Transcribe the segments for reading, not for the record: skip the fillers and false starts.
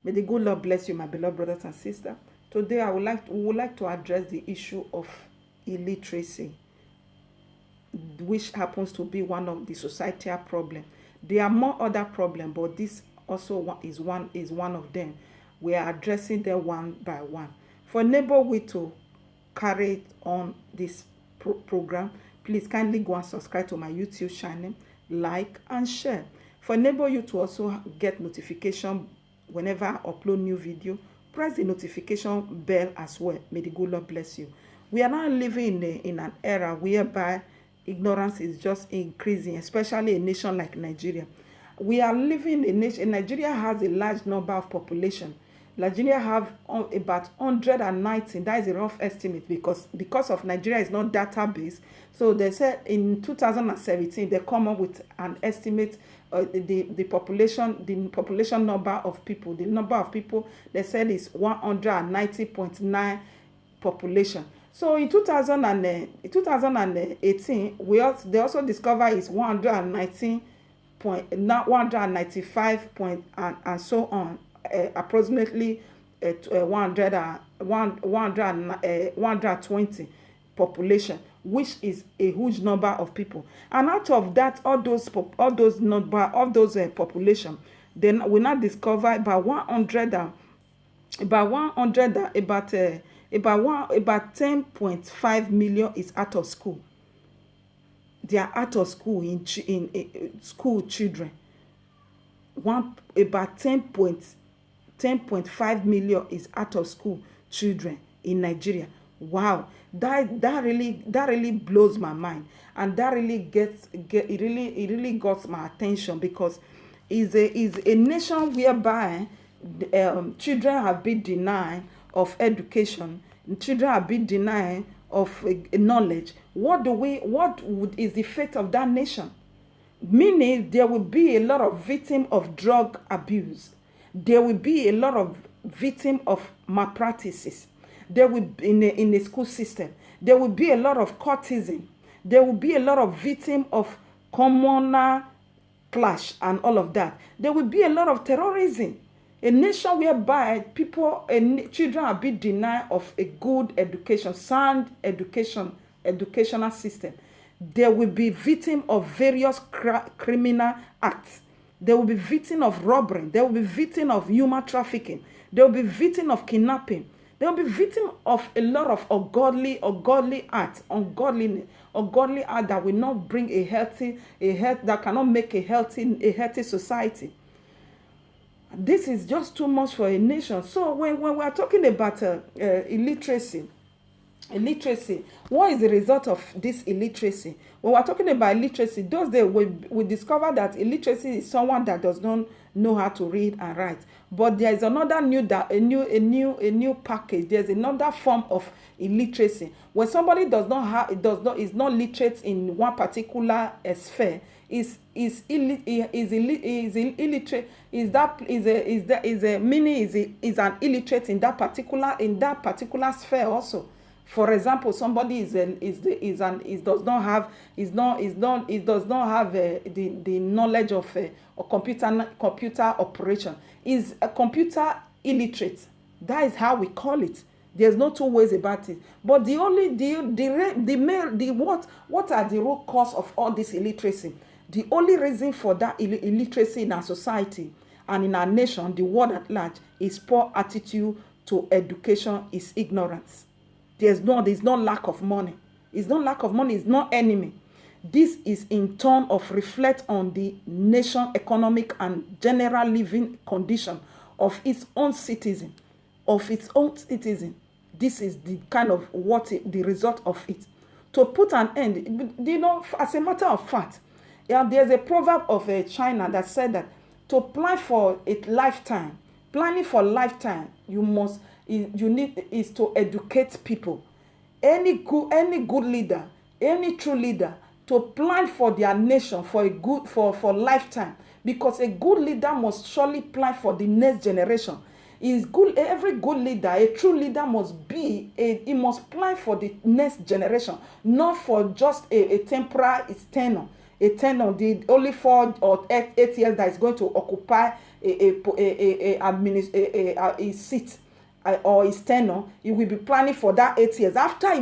May the good Lord bless you, my beloved brothers and sisters. Today, we would like to address the issue of illiteracy, which happens to be one of the societal problems. There are more other problems, but this also is one of them. We are addressing them one by one. For enable we to carry on this program, please kindly go and subscribe to my YouTube channel, like and share. For enable you to also get notification whenever I upload new video, press the notification bell as well. May the good Lord bless you. We are now living in an era whereby ignorance is just increasing, especially a nation like Nigeria. We are living in a nation. Nigeria has a large number of population. Nigeria have about 119. That is a rough estimate because of Nigeria is not database. So they said in 2017 they come up with an estimate. The population number of people. The number of people they said is 190.9 population. So in 2018, they also discover is 195 point and so on, approximately 120 population, which is a huge number of people. And out of that, all those population, then we now discover about 10.5 million is out of school. They are out of school in school children. About 10.5 million is out of school children in Nigeria. Wow, that really blows my mind, and that really it really got my attention, because is a nation whereby children have been denied of education, children have been denied of knowledge. What is the fate of that nation? Meaning there will be a lot of victims of drug abuse. There will be a lot of victims of malpractices. There will in the school system. There will be a lot of courtesan. There will be a lot of victims of communal clash and all of that. There will be a lot of terrorism. A nation whereby children are being denied of a good education, sound educational system. There will be victims of various criminal acts. There will be victims of robbery. There will be victims of human trafficking. There will be victims of kidnapping. There will be victims of a lot of ungodly acts, ungodly acts that will not bring that cannot make a healthy society. This is just too much for a nation. So when we are talking about illiteracy, what is the result of this illiteracy? When we are talking about illiteracy, those days we discover that illiteracy is someone that does not know how to read and write. But there is another new package. There's another form of illiteracy. When somebody is not literate in one particular sphere, is illiterate, is an illiterate in that particular sphere also. For example, somebody does not have the knowledge of a computer operation. Is a computer illiterate. That is how we call it. There's no two ways about it. But what are the root cause of all this illiteracy? The only reason for that illiteracy in our society and in our nation, the world at large, is poor attitude to education, is ignorance. There's no lack of money. It's not lack of money, it's not enemy. This is in turn of reflect on the nation economic and general living condition of its own citizen. This is the kind of the result of it. To put an end, as a matter of fact, there's a proverb of China that said that to plan for a lifetime, planning for lifetime, you need to educate people. Any good leader, any true leader, to plan for their nation for lifetime, because a good leader must surely plan for the next generation. Every good leader, a true leader must plan for the next generation, not for just a temporary tenure. Only 4 or 8 years that is going to occupy his seat or his tenure, he will be planning for that 8 years. After his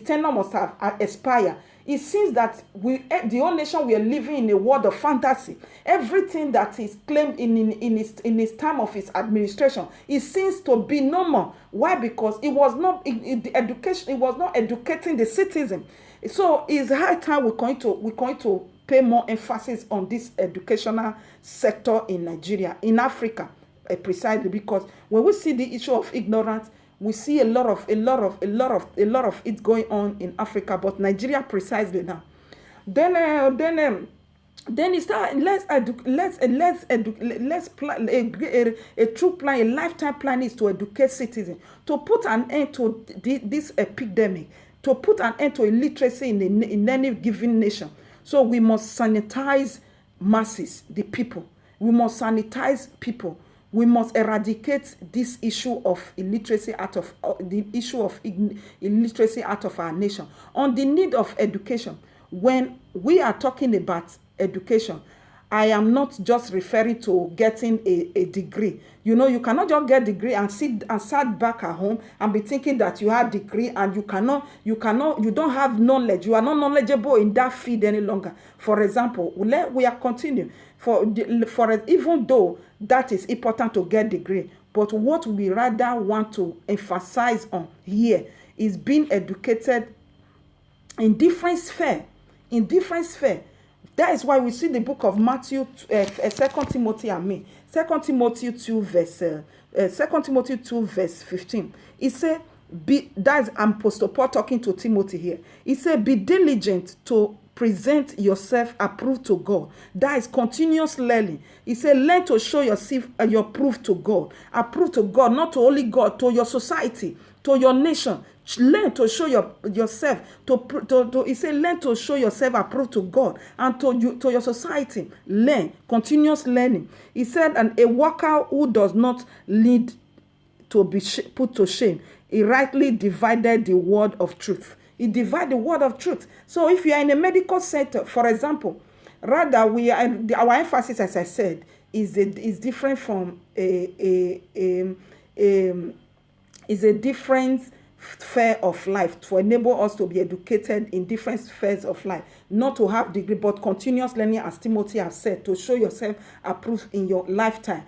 tenure must have expired. It seems that the whole nation, we are living in a world of fantasy. Everything that is claimed in his time of his administration, it seems to be normal. Why? Because it was not educating the citizen. So it's high time we're going to pay more emphasis on this educational sector in Nigeria, in Africa, precisely because when we see the issue of ignorance, we see a lot of it going on in Africa, but Nigeria precisely now. Then it's that let's plan a true plan, a lifetime plan is to educate citizens, to put an end to this epidemic, to put an end to illiteracy in any given nation. So we must sanitize masses, the people. We must sanitize people. We must eradicate this issue of illiteracy out of illiteracy out of our nation. On the need of education, when we are talking about education, I am not just referring to getting a degree. You know, you cannot just get a degree and sit back at home and be thinking that you have a degree and you don't have knowledge. You are not knowledgeable in that field any longer. For example, we are continuing for even though that is important to get degree, but what we rather want to emphasize on here is being educated in different sphere. That is why we see the book of Matthew, 2 Timothy 2 verse 15. It said, that's Apostle Paul talking to Timothy here. He said, be diligent to present yourself approved to God. That is continuous learning. He said, learn to show yourself your proof to God. Approved to God, not to only God, to your society, to your nation. Learn to show yourself. He said, learn to show yourself approved to God and to your society. Learn, continuous learning. He said, and a worker who does not need to be put to shame. He rightly divided the word of truth. He divided the word of truth. So if you are in a medical center, for example, rather our emphasis, as I said, is different from is a different sphere of life to enable us to be educated in different spheres of life, not to have degree, but continuous learning, as Timothy has said, to show yourself approved in your lifetime.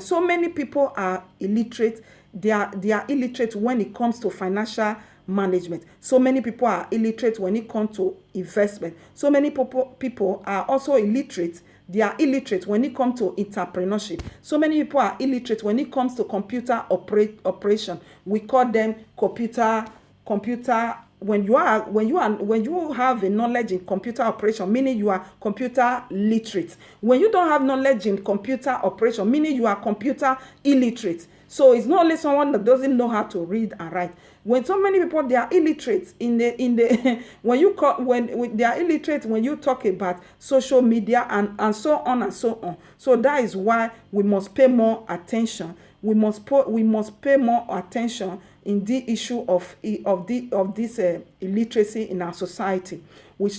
So many people are illiterate. They are illiterate when it comes to financial management. So many people are illiterate when it comes to investment. So many people are also illiterate. They are illiterate when it comes to entrepreneurship. So many people are illiterate when it comes to computer operation. We call them computer. When you have a knowledge in computer operation, meaning you are computer literate. When you don't have knowledge in computer operation, meaning you are computer illiterate. So it's not only someone that doesn't know how to read and write. When so many people, they are illiterate when they are illiterate when you talk about social media and so on and so on. So that is why we must pay more attention. We must pay more attention in the issue of this illiteracy in our society. We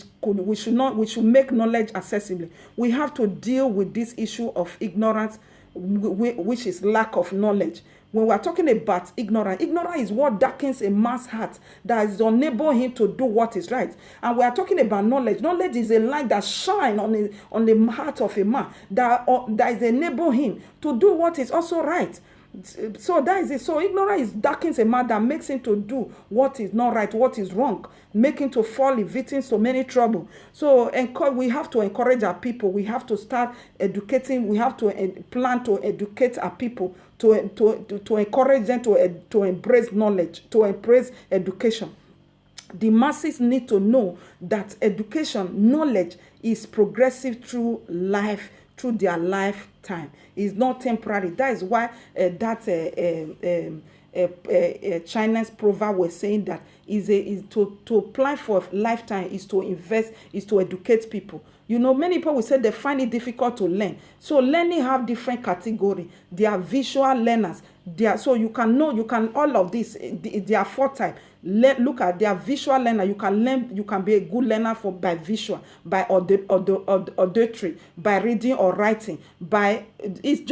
should make knowledge accessible. We have to deal with this issue of ignorance, which is lack of knowledge. When we are talking about ignorance is what darkens a man's heart, that is unable him to do what is right. And we are talking about knowledge. Knowledge is a light that shines on the heart of a man, that is enable him to do what is also right. So that is it. So ignorance darkens a man, that makes him to do what is not right, what is wrong, making to fall in victims so many trouble. So we have to encourage our people. We have to start educating. We have to plan to educate our people, to encourage them to embrace knowledge, to embrace education. The masses need to know that education, knowledge is progressive through their lifetime. It's not temporary. That is why China's proverb was saying that is to plan for lifetime is to invest, is to educate people. You know, many people will say they find it difficult to learn. So learning have different categories. They are visual learners. So you can know, you can, all of this, they are four types. Look at their visual learner. You can learn, you can be a good learner by visual, by auditory, by reading or writing, by, it's just